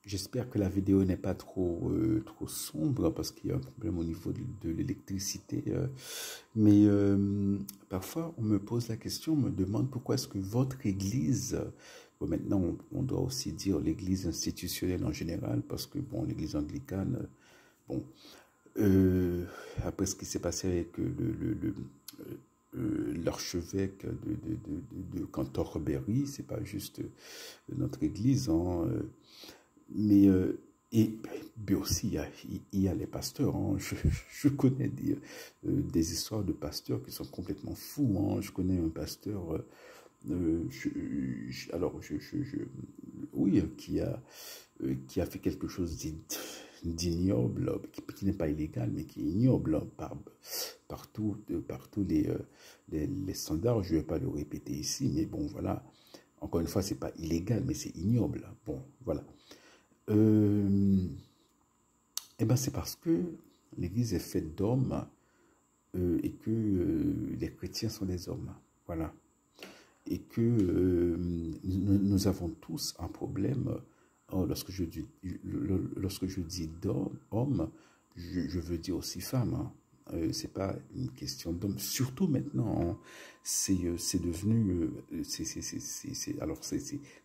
j'espère que la vidéo n'est pas trop sombre parce qu'il y a un problème au niveau de l'électricité. Mais parfois, on me pose la question, on me demande pourquoi est-ce que votre église, bon, maintenant on doit aussi dire l'église institutionnelle en général, parce que bon, l'église anglicane, bon, après ce qui s'est passé avec l'archevêque de Canterbury, c'est pas juste notre église, hein, mais et bien aussi il y a les pasteurs, hein. Je connais des histoires de pasteurs qui sont complètement fous, hein. Je connais un pasteur alors oui, qui a fait quelque chose d'ignoble, qui n'est pas illégal, mais qui est ignoble, hein, par tous les standards. Je ne vais pas le répéter ici, mais bon, voilà. Encore une fois, c'est pas illégal, mais c'est ignoble. Bon, voilà. Eh ben, c'est parce que l'Église est faite d'hommes et que les chrétiens sont des hommes. Voilà. Et que nous avons tous un problème. Lorsque je dis homme, je veux dire aussi femme, hein. C'est pas une question d'homme, surtout maintenant, hein. C'est devenu, alors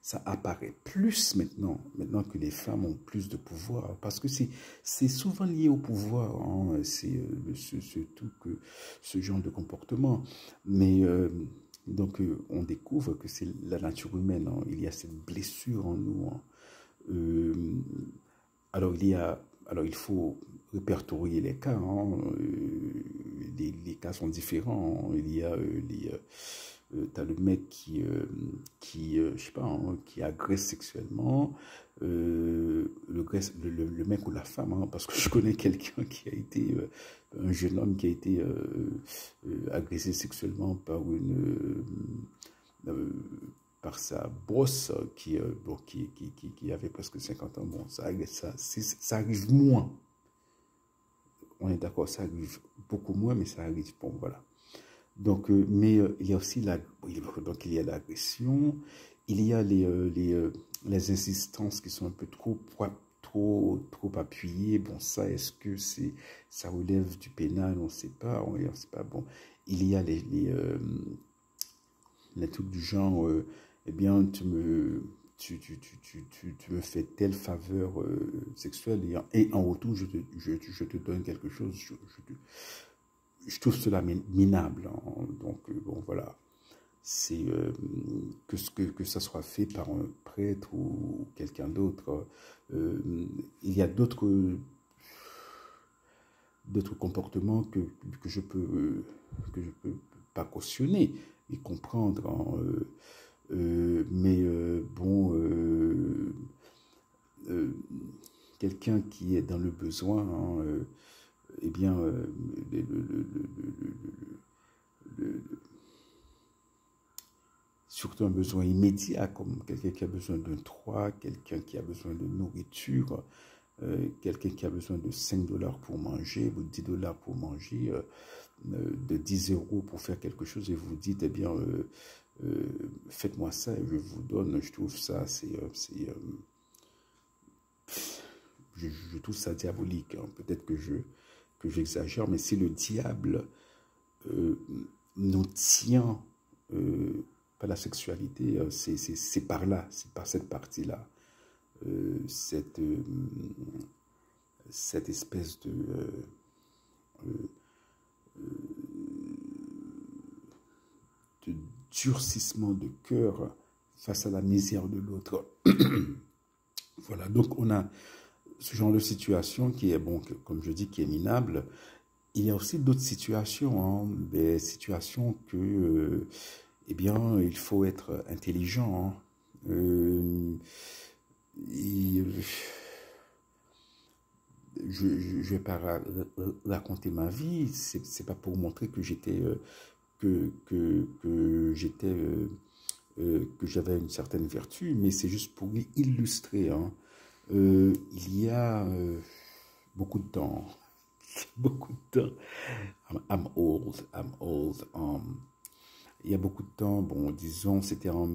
ça apparaît plus maintenant que les femmes ont plus de pouvoir, parce que c'est souvent lié au pouvoir, hein. C'est surtout que ce genre de comportement, mais donc on découvre que c'est la nature humaine, hein. Il y a cette blessure en nous, hein. Euh, alors, il faut répertorier les cas, hein. Les cas sont différents, hein. Il y a t'as le mec je sais pas, hein, qui agresse sexuellement, le mec ou la femme, hein, parce que je connais quelqu'un qui a été, un jeune homme qui a été agressé sexuellement par sa brosse bon, qui avait presque 50 ans. Bon, ça arrive moins. On est d'accord, ça arrive beaucoup moins, mais ça arrive. Bon, voilà. Donc, mais il y a aussi donc il y a l'agression, il y a les insistances qui sont un peu trop appuyées. Bon, ça, est-ce que ça relève du pénal? On ne sait pas, on ne sait pas. Bon, il y a les trucs du genre, eh bien, tu me fais telle faveur sexuelle et en retour, je te donne quelque chose. Je trouve cela minable, hein. Donc, bon, voilà. C'est que ça soit fait par un prêtre ou quelqu'un d'autre. Il y a d'autres comportements que je peux pas cautionner et comprendre, hein. Mais bon, quelqu'un qui est dans le besoin, hein, eh bien, surtout un besoin immédiat, comme quelqu'un qui a besoin d'un toit, quelqu'un qui a besoin de nourriture, quelqu'un qui a besoin de 5 dollars pour manger, ou 10 dollars pour manger, de 10 euros pour faire quelque chose, et vous dites, eh bien, faites-moi ça et je vous donne. Je trouve ça, je trouve ça diabolique, hein. Peut-être que j'exagère, mais si le diable nous tient par la sexualité, c'est par là, c'est par cette partie-là. Cette espèce de durcissement de cœur face à la misère de l'autre. Voilà, donc on a ce genre de situation qui est, bon, comme je dis, qui est minable. Il y a aussi d'autres situations, hein, des situations que, eh bien, il faut être intelligent, hein. Et, je vais pas raconter ma vie, c'est pas pour montrer que j'étais que j'étais que j'avais une certaine vertu, mais c'est juste pour illustrer, hein. Il y a beaucoup de temps, beaucoup de temps. I'm old. Il y a beaucoup de temps, bon, disons, c'était en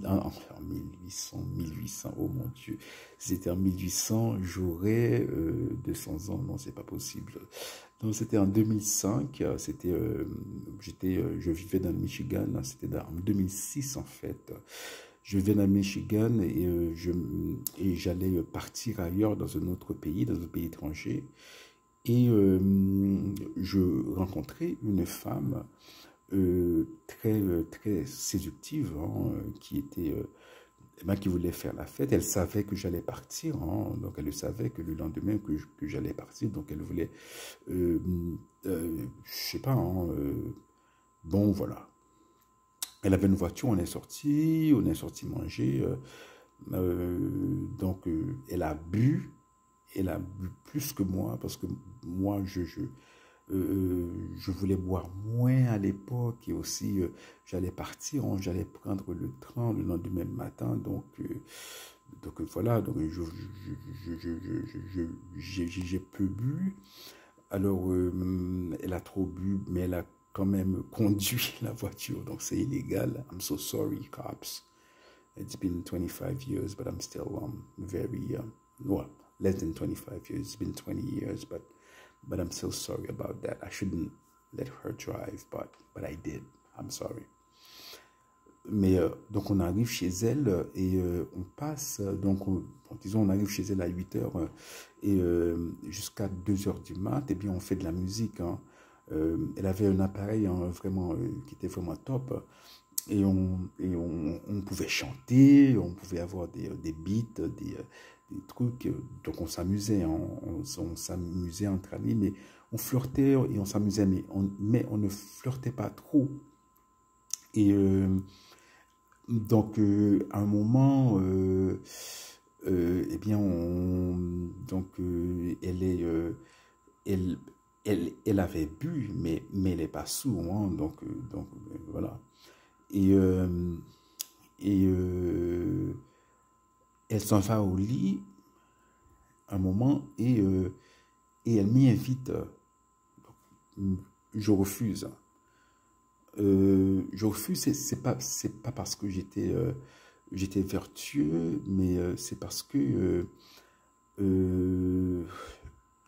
enfin, 1800, oh mon Dieu, si c'était en 1800, j'aurais 200 ans, non, c'est pas possible. Donc, c'était en 2005, je vivais dans le Michigan, c'était en 2006 en fait. Je vivais dans le Michigan et j'allais partir ailleurs dans un pays étranger. Et je rencontrais une femme très séductive, hein, qui voulait faire la fête. Elle savait que j'allais partir, hein, donc elle savait que le lendemain que j'allais partir, donc elle voulait, euh, je sais pas, hein, bon voilà. Elle avait une voiture, on est sorti manger, donc elle a bu plus que moi parce que moi je voulais boire moins à l'époque et aussi j'allais partir, hein, j'allais prendre le train le lendemain matin, donc voilà, donc j'ai peu bu. Alors elle a trop bu, mais elle a quand même conduit la voiture, donc c'est illégal. I'm so sorry, cops. It's been 25 years, but I'm still very, well, less than 25 years. It's been 20 years, but I'm still sorry about that. I shouldn't let her drive, but I did. I'm sorry. Mais donc on arrive chez elle et on passe, disons on arrive chez elle à 8 heures et jusqu'à 2 heures du mat, et bien on fait de la musique. Hein. Elle avait un appareil hein, vraiment qui était vraiment top. On pouvait chanter, on pouvait avoir des beats, des trucs. Donc on s'amusait, hein, on s'amusait entre amis, mais on flirtait et on s'amusait, mais on ne flirtait pas trop. Et à un moment, eh bien, elle, elle avait bu, mais elle n'est pas sourde, hein, voilà. Et, euh, et elle s'en va au lit un moment et elle m'y invite. Je refuse. Je refuse, c'est pas parce que j'étais vertueux, mais c'est parce que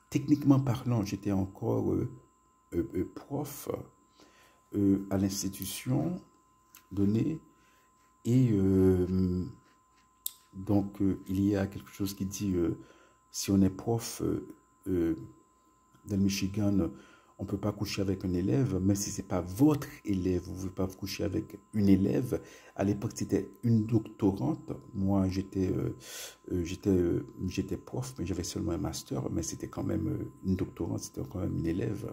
techniquement parlant, j'étais encore prof à l'institution donnée et il y a quelque chose qui dit si on est prof dans le Michigan, on ne peut pas coucher avec un élève, même si ce n'est pas votre élève, vous ne pouvez pas vous coucher avec une élève. À l'époque, c'était une doctorante. Moi, j'étais prof, mais j'avais seulement un master, mais c'était quand même une doctorante, c'était quand même une élève.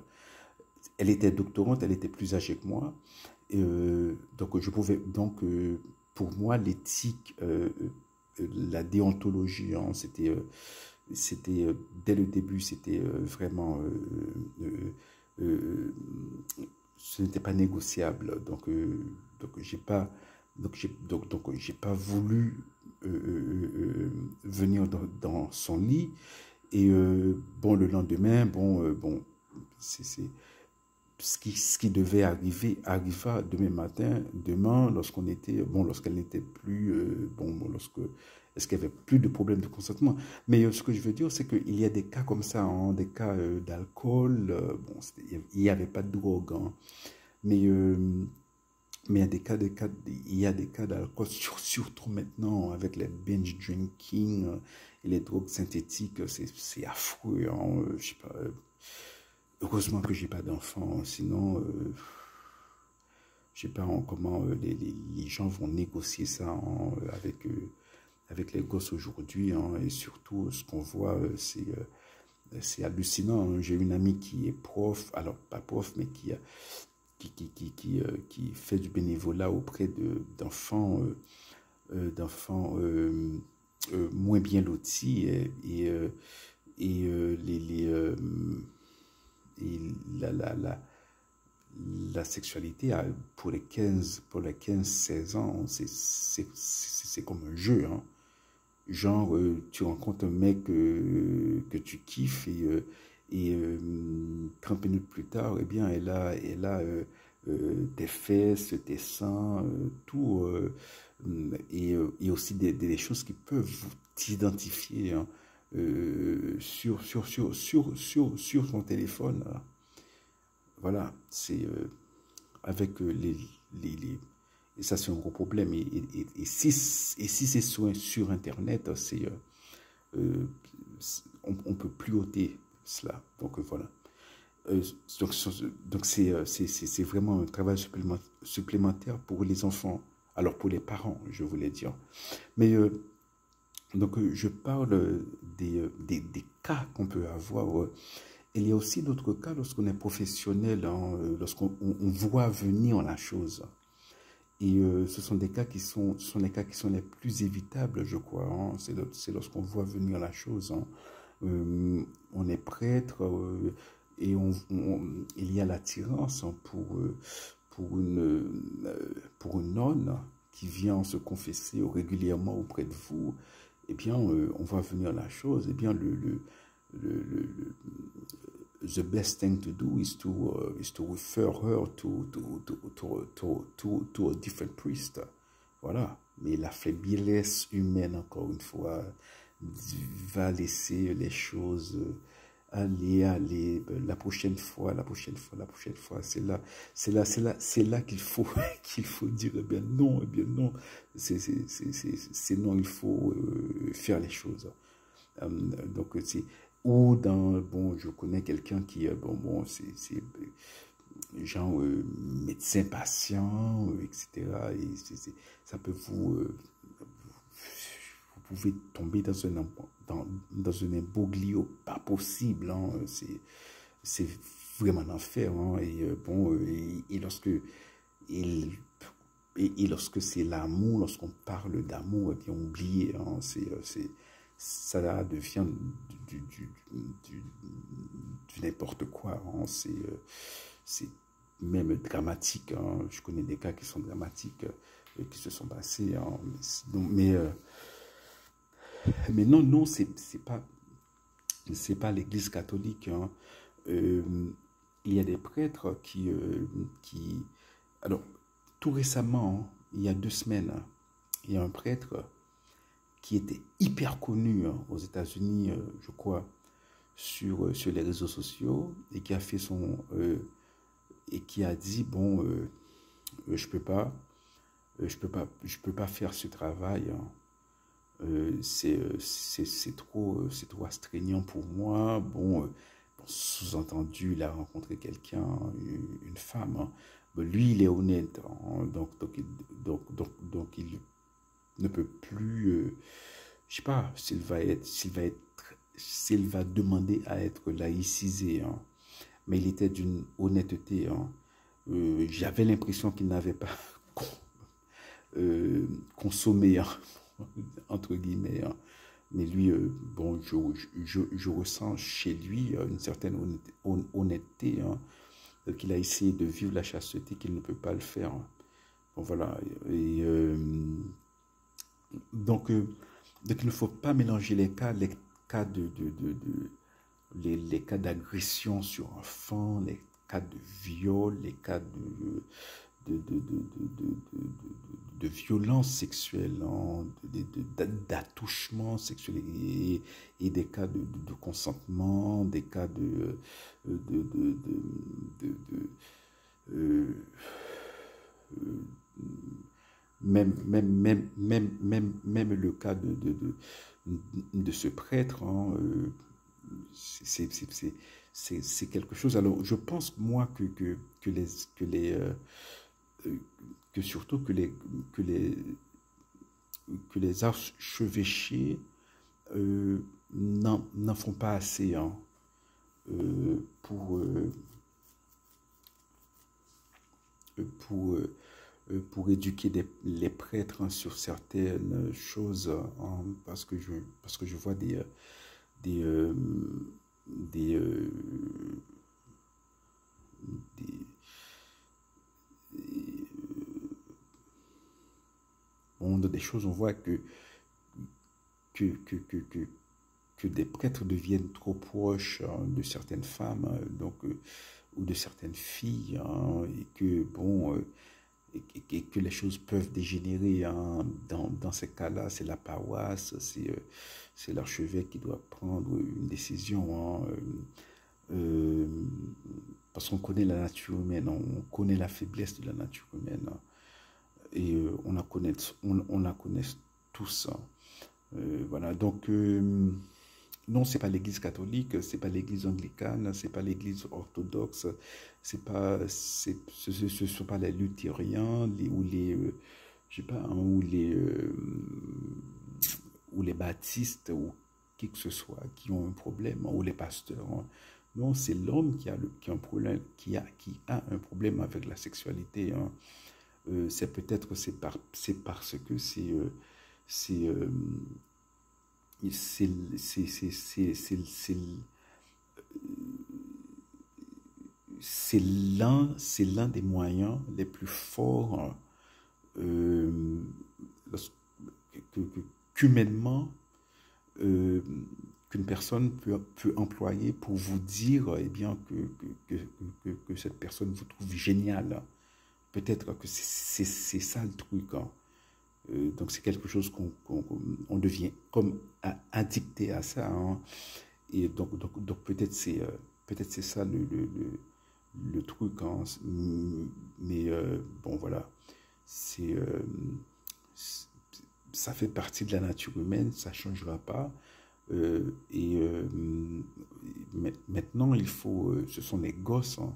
Elle était doctorante, elle était plus âgée que moi. Pour moi, l'éthique, la déontologie, hein, dès le début, c'était vraiment ce n'était pas négociable. J'ai pas voulu venir dans son lit. Et le lendemain, c'est ce qui devait arriver arriva demain matin, lorsqu'elle n'était plus, est-ce qu'il n'y avait plus de problème de consentement. Mais ce que je veux dire, c'est qu'il y a des cas comme ça, hein, des cas d'alcool, il n'y avait pas de drogue, hein, mais, mais il y a des cas d'alcool, surtout maintenant avec les binge drinking et les drogues synthétiques, c'est affreux, hein, je sais pas. Heureusement que j'ai pas d'enfant, sinon, je sais pas comment les gens vont négocier ça hein, avec les gosses aujourd'hui. Hein, et surtout, ce qu'on voit, c'est hallucinant. Hein. J'ai une amie qui est prof, alors pas prof, mais qui fait du bénévolat auprès d'enfants moins bien lotis et la sexualité pour les 15-16 ans, c'est comme un jeu. Hein. Genre, tu rencontres un mec que tu kiffes et 30 minutes plus tard, eh bien, elle a tes fesses, tes seins, tout, et aussi des choses qui peuvent t'identifier, hein, sur ton téléphone. Hein. Voilà, c'est avec et ça c'est un gros problème. Et si c'est sur Internet, euh, on peut plus ôter cela. Donc voilà. Euh, donc donc c'est vraiment un travail supplémentaire pour les enfants. Alors pour les parents, je voulais dire. Mais donc je parle des cas qu'on peut avoir. Il y a aussi d'autres cas lorsqu'on est professionnel, hein, lorsqu'on voit venir la chose. Et ce sont des cas qui sont les plus évitables, je crois. Hein. C'est lorsqu'on voit venir la chose. Hein. On est prêtre et il y a l'attirance, hein, pour une nonne qui vient se confesser régulièrement auprès de vous. Eh bien, on voit venir la chose. Eh bien, the best thing to do is to refer her to a different priest. Voilà. Mais la faiblesse humaine, encore une fois, va laisser les choses aller, la prochaine fois, la prochaine fois, la prochaine fois. C'est là qu'il faut, qu'il faut dire, eh bien non, c'est non, il faut faire les choses. Donc, c'est, ou dans, bon, je connais quelqu'un qui, c'est genre médecin patient, etc. Et ça peut vous pouvez tomber dans un imbroglio pas possible. Hein, c'est vraiment l'enfer. Hein, et et lorsque il et lorsque c'est l'amour, lorsqu'on parle d'amour, eh bien oubliez, hein, ça devient du n'importe quoi. Hein, c'est même dramatique. Hein. Je connais des cas qui sont dramatiques, qui se sont passés. Hein. Mais non, non, c'est pas l'Église catholique. Hein. Euh, il y a des prêtres qui... Alors, tout récemment, hein, il y a 2 semaines, hein, il y a un prêtre qui était hyper connu, hein, aux États-Unis, je crois, sur les réseaux sociaux, et qui a fait et qui a dit, bon, je peux pas faire ce travail. Hein. C'est trop astreignant pour moi. Bon, sous-entendu, il a rencontré quelqu'un, une femme. Hein. Mais lui, il est honnête. Hein. Donc, il ne peut plus, je sais pas, s'il va demander à être laïcisé. Hein. Mais il était d'une honnêteté. Hein. J'avais l'impression qu'il n'avait pas consommé, hein, entre guillemets. Hein. Mais lui, bon, je ressens chez lui une certaine honnêteté, hein, qu'il a essayé de vivre la chasteté, qu'il ne peut pas le faire. Hein. Bon, voilà. Et donc, il ne faut pas mélanger les cas les cas d'agression sur enfant, les cas de viol, les cas de violence sexuelle, hein, d'attouchement sexuel, et des cas de consentement, des cas de, de, de, de, euh, même le cas de ce prêtre, hein, c'est quelque chose. Alors, je pense, moi, que surtout que les archevêchés n'en font pas assez, hein, euh, pour, euh, pour éduquer les prêtres, hein, sur certaines choses, hein, parce que je vois des, euh, des, euh, des, des choses, on voit que, que, que, que, que des prêtres deviennent trop proches, hein, de certaines femmes, donc ou de certaines filles, hein, et que, bon, et que les choses peuvent dégénérer, hein. Dans ces cas-là, c'est la paroisse, c'est l'archevêque qui doit prendre une décision, hein, euh, parce qu'on connaît la nature humaine, on connaît la faiblesse de la nature humaine, hein, et on la connaît tous, hein. Voilà, donc non, c'est pas l'Église catholique, c'est pas l'Église anglicane, c'est pas l'Église orthodoxe, ce sont pas les luthériens, ou les, je sais pas, hein, ou les baptistes ou qui que ce soit qui ont un problème, hein, ou les pasteurs, hein. Non, c'est l'homme qui a un problème, qui a un problème avec la sexualité, hein. C'est peut-être c'est parce que c'est euh, c'est c'est l'un des moyens les plus forts, euh, qu'humainement, euh, qu'une personne peut employer pour vous dire, eh bien, que cette personne vous trouve génial. Peut-être que c'est ça le truc, hein. Donc c'est quelque chose on devient comme addicté à ça, hein. Et donc peut-être c'est ça le truc, hein. Mais bon, voilà, c'est ça fait partie de la nature humaine, ça ne changera pas. Maintenant, ce sont les gosses, hein.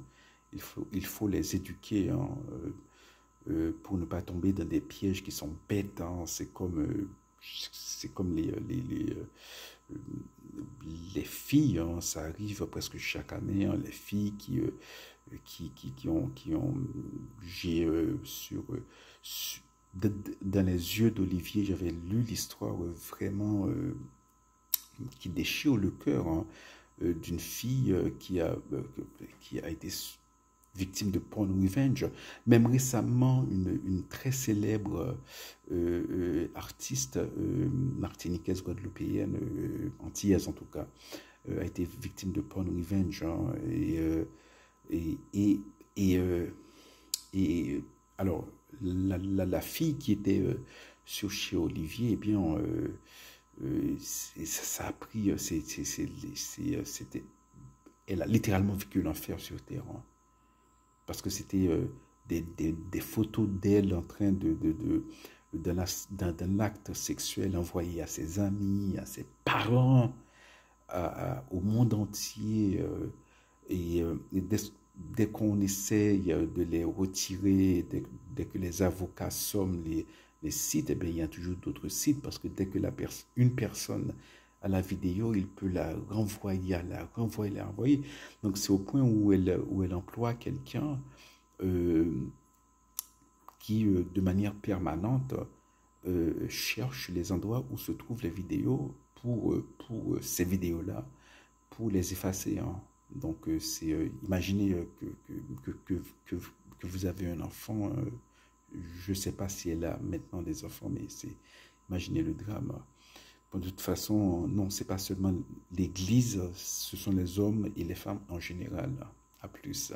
Il faut les éduquer, hein, pour ne pas tomber dans des pièges qui sont bêtes, hein. C'est comme euh, les filles, hein, ça arrive presque chaque année, hein, les filles qui ont j'ai dans les yeux d'Olivier, j'avais lu l'histoire vraiment qui déchire le cœur, hein, d'une fille qui a été victime de porn revenge. Même récemment, une très célèbre artiste martiniquaise, guadeloupéenne, antillaise en tout cas, a été victime de porn revenge, hein. Et, et, et, euh, et alors, la fille qui était chez Olivier, eh bien, ça a pris, elle a littéralement vécu l'enfer sur terre, hein. Parce que c'était des photos d'elle en train d'un acte sexuel envoyé à ses amis, à ses parents, au monde entier. Et dès qu'on essaye de les retirer, dès que les avocats somment les sites, eh bien, il y a toujours d'autres sites, parce que dès que une personne a la vidéo, il peut la renvoyer, la renvoyer. Donc c'est au point où elle emploie quelqu'un euh, qui, de manière permanente, cherche les endroits où se trouvent les vidéos pour ces vidéos-là, pour les effacer, hein. Donc, imaginez que vous avez un enfant. Je ne sais pas si elle a maintenant des enfants, mais imaginez le drame. Bon, de toute façon, non, c'est pas seulement l'Église, ce sont les hommes et les femmes en général. À plus.